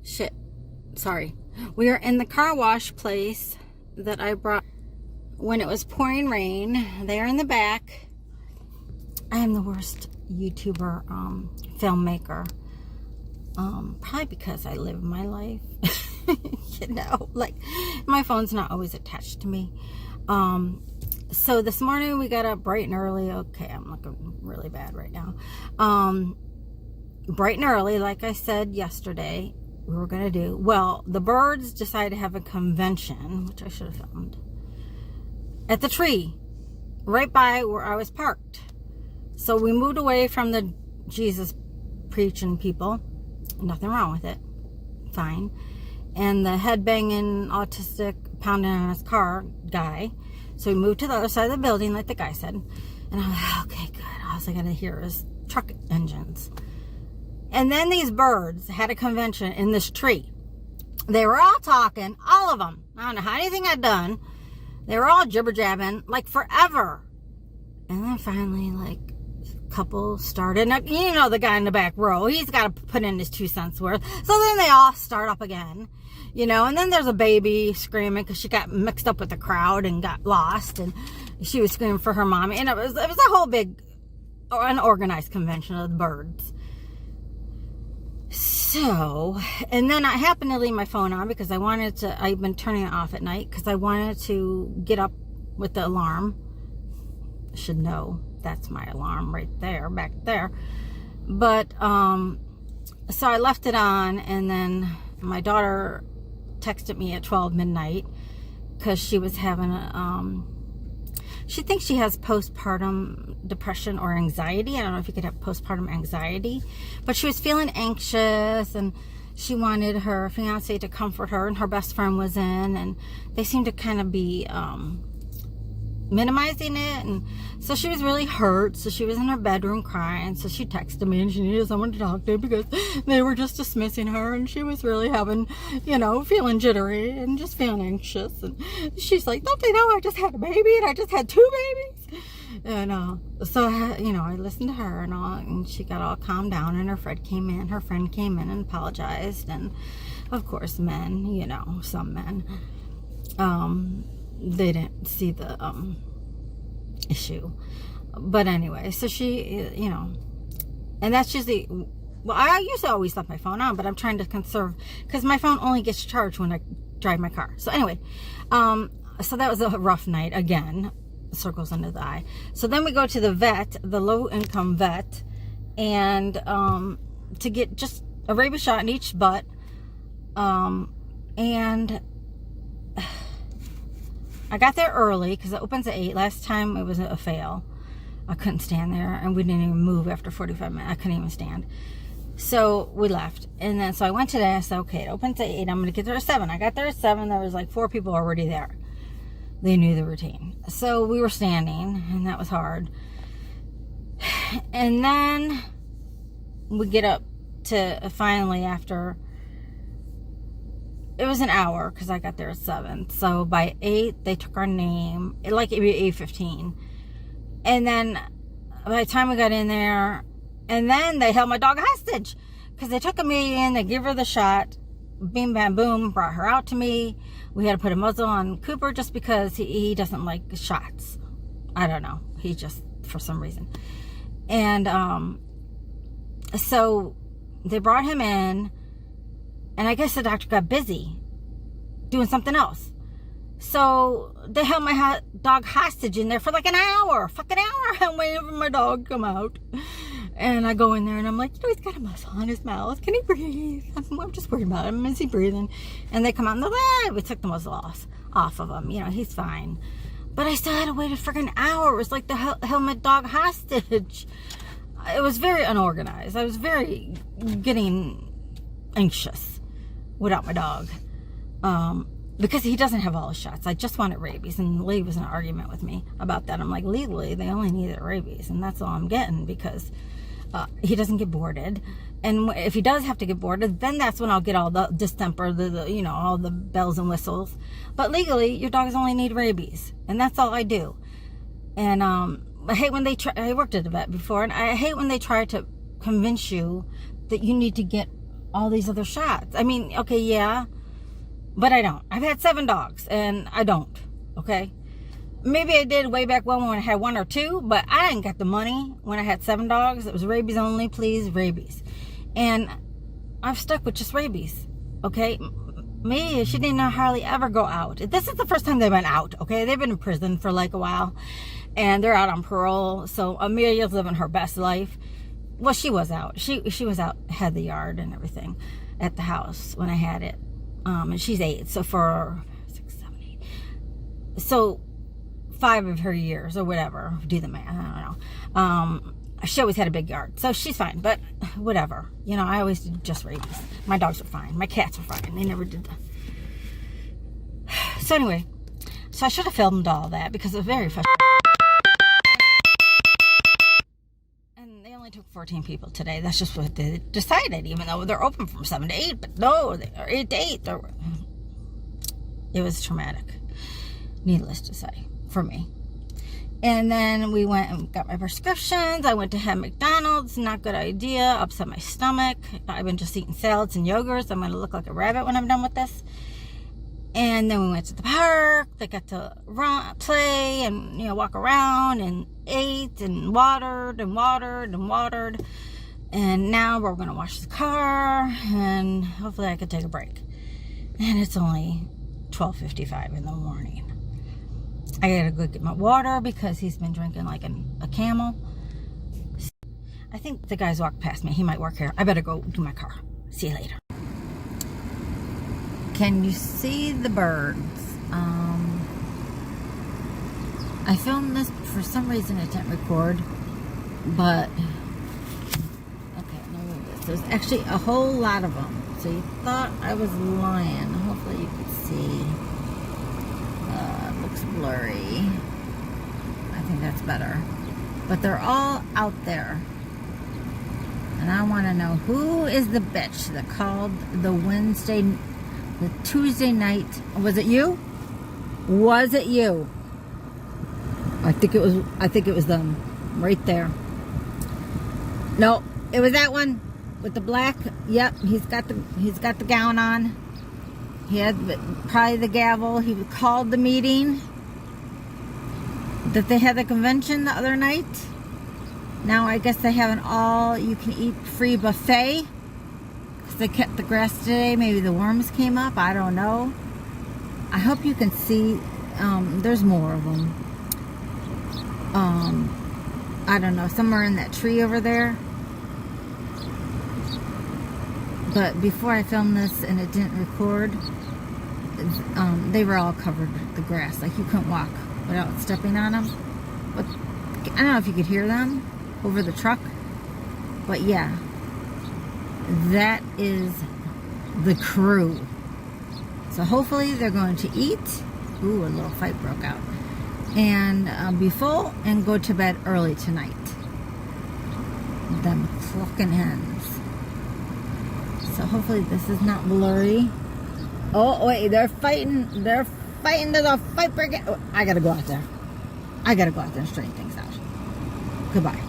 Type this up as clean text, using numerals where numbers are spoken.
Shit. Sorry. We are in the car wash place that I brought when it was pouring rain. They are in the back. I am the worst YouTuber, filmmaker. Probably because I live my life. You know, like, my phone's not always attached to me. So this morning we got up bright and early. Okay, I'm looking really bad right now. Bright and early, like I said yesterday, we were going to do. Well, the birds decided to have a convention, which I should have filmed, at the tree, right by where I was parked. So we moved away from the Jesus preaching people. Nothing wrong with it. Fine. And the head-banging, autistic, pounding on his car guy. So we moved to the other side of the building, like the guy said. And I was like, okay, good. All I got to hear is truck engines. And then these birds had a convention in this tree. They were all talking, all of them. I don't know how anything I'd done. They were all jibber-jabbing, like forever. And then finally, like, a couple started. Now, you know the guy in the back row. He's got to put in his 2 cents worth. So then they all start up again. You know, and then there's a baby screaming because she got mixed up with the crowd and got lost. And she was screaming for her mommy. And it was a whole big, unorganized convention of the birds. So, and then I happened to leave my phone on because I've been turning it off at night because I wanted to get up with the alarm. I should know that's my alarm right there, back there. But, so I left it on, and then my daughter texted me at 12 midnight because she was having she thinks she has postpartum depression or anxiety. I don't know if you could have postpartum anxiety, but she was feeling anxious and she wanted her fiance to comfort her, and her best friend was in, and they seemed to kind of be minimizing it. And so she was really hurt, so she was in her bedroom crying. So she texted me and she needed someone to talk to because they were just dismissing her, and she was really having, you know, feeling jittery and just feeling anxious. And she's like, don't they know I just had a baby and I just had 2 babies? And so, you know, I listened to her and all, and she got all calmed down, and her friend came in and apologized. And of course, men, you know, some men, they didn't see the issue. But anyway, so she, you know, and that's usually, well, I usually always left my phone on, but I'm trying to conserve because my phone only gets charged when I drive my car. So anyway, so that was a rough night again. Circles under the eye. So then we go to the vet, the low-income vet, and to get just a rabies shot in each butt, and I got there early because it opens at 8. Last time it was a fail. I couldn't stand there, and we didn't even move after 45 minutes. I couldn't even stand. So we left, and then so I went today. I said, okay, it opens at 8. I'm going to get there at 7. I got there at 7. There was like 4 people already there. They knew the routine. So we were standing, and that was hard. And then we get up to finally after, it was an hour because I got there at 7. So by 8, they took our name, like it was 8:15. And then by the time we got in there, and then they held my dog hostage because they took me in, they gave her the shot, bing, bam, boom, brought her out to me. We had to put a muzzle on Cooper just because he doesn't like shots. I don't know. He just, for some reason. And so they brought him in, and I guess the doctor got busy doing something else. So they held my dog hostage in there for like an hour. Fucking hour. I'm waiting for my dog to come out. And I go in there and I'm like, you know, he's got a muzzle on his mouth. Can he breathe? I'm just worried about him. Is he breathing? And they come out and they're like, we took the muzzle off of him. You know, he's fine. But I still had to wait a freaking hour. It was like the held my dog hostage. It was very unorganized. I was very getting anxious without my dog. Because he doesn't have all the shots. I just wanted rabies. And Lee was in an argument with me about that. I'm like, legally, they only needed rabies. And that's all I'm getting because he doesn't get boarded. And if he does have to get boarded, then that's when I'll get all the distemper, the you know, all the bells and whistles. But legally, your dogs only need rabies. And that's all I do. And I hate when they try, I worked at a vet before, and I hate when they try to convince you that you need to get all these other shots. I mean, okay, yeah, but I don't. I've had 7 dogs, and I don't, okay? Maybe I did way back when I had 1 or 2, but I didn't get the money when I had 7 dogs. It was rabies only, please, rabies. And I've stuck with just rabies, okay? Me, she didn't hardly ever go out. This is the first time they've been out, okay? They've been in prison for like a while, and they're out on parole, so Amelia's living her best life. Well, she was out. She was out, had the yard and everything at the house when I had it. And she's 8, so for 6, 7, 8. So 5 of her years or whatever, do the math, I don't know. She always had a big yard, so she's fine, but whatever. You know, I always did just rabies. My dogs are fine. My cats are fine. They never did that. So anyway, so I should have filmed all that because it was very frustrating. And they only took 14 people today. That's just what they decided, even though they're open from 7 to 8. But no, they are 8 to 8. It was traumatic, needless to say, for me. And then we went and got my prescriptions. I went to have McDonald's. Not good idea. Upset my stomach. I've been just eating salads and yogurts. I'm going to look like a rabbit when I'm done with this. And then we went to the park. They got to run, play, and, you know, walk around, and ate and watered and watered and watered. And now we're going to wash the car, and hopefully I could take a break. And it's only 12:55 in the morning. I gotta go get my water because he's been drinking like a camel. I think the guys walked past me. He might work here. I better go do my car. See you later. Can you see the birds? I filmed this. For some reason it didn't record, but okay, no, there's actually a whole lot of them. So you thought I was lying. Hopefully you could see. Looks blurry. I think that's better. But they're all out there. And I want to know who is the bitch that called the Tuesday night. Was it you? Was it you? I think it was them. Right there. No, it was that one with the black. Yep, he's got the gown on. He had probably the gavel. He called the meeting that they had the convention the other night. Now I guess they have an all-you-can-eat free buffet because they kept the grass today. Maybe the worms came up. I don't know. I hope you can see. There's more of them. I don't know. Somewhere in that tree over there. But before I filmed this and it didn't record, they were all covered with the grass. Like you couldn't walk without stepping on them. But I don't know if you could hear them over the truck. But yeah, that is the crew. So hopefully they're going to eat. Ooh, a little fight broke out. And be full and go to bed early tonight. Them fucking hens. So hopefully this is not blurry. Oh wait, they're fighting. There's a fight breaking. Oh, I gotta go out there. I gotta go out there and straighten things out. Goodbye.